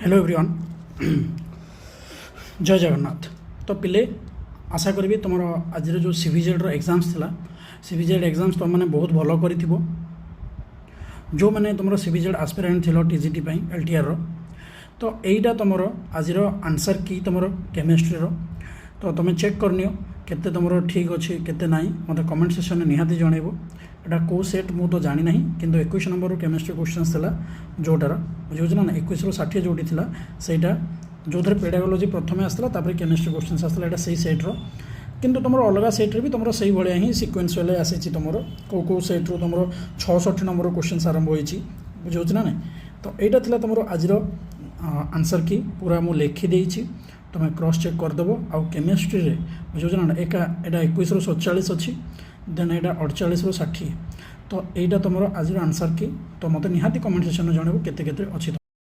Hello everyone जय जगन्नाथ। तो पिले आशा करी तुम आज जो सीविजेड एग्जाम्स थिला सीविजेड एग्जाम्स तुम मैंने बहुत भल कर जो मैंने तुम सीविजेड आस्पिरेंट थी टीजीटी एलटीआर रो तो यहीटा तुम आज आंसर की तुम केमिस्ट्री रो तो तुम चेक करनी केते तुम ठीक अच्छे केते नाई मत कमेंट सेक्शन में निहाती जनइब एटा कौ सेट मु तो जानी ना किंतु 21 नंबर केमिस्ट्री क्वेश्चंस थिला जोटार बुझे ना 21 रू 60 जोटी थिला सेटा जो थे पेडागोलॉजी प्रथम आसला तापर केमिस्ट्री क्वेश्चंस आसला एटा सही सेट रो किंतु तुम अलग सेट्रे भी तुम सही भाया ही सिक्वेन्स वाले आसी तुम कौ सेट्रु तुम 66 नंबर क्वेश्चंस आरंभ होती बुझे ना ना तो यहाँ था तुम आज आंसर की पूरा मुझे लिखिदे तुम क्रॉस चेक करदेव आउ केमिस्ट्री बुझे ना एका यहाँ 21 रू 47 अच्छी देन यहाँ 48 रू 60 तो यहाँ तुम आज आंसर की तो मत निहाती कमेंट सेक्शन में जनइब केते केते अच्छी।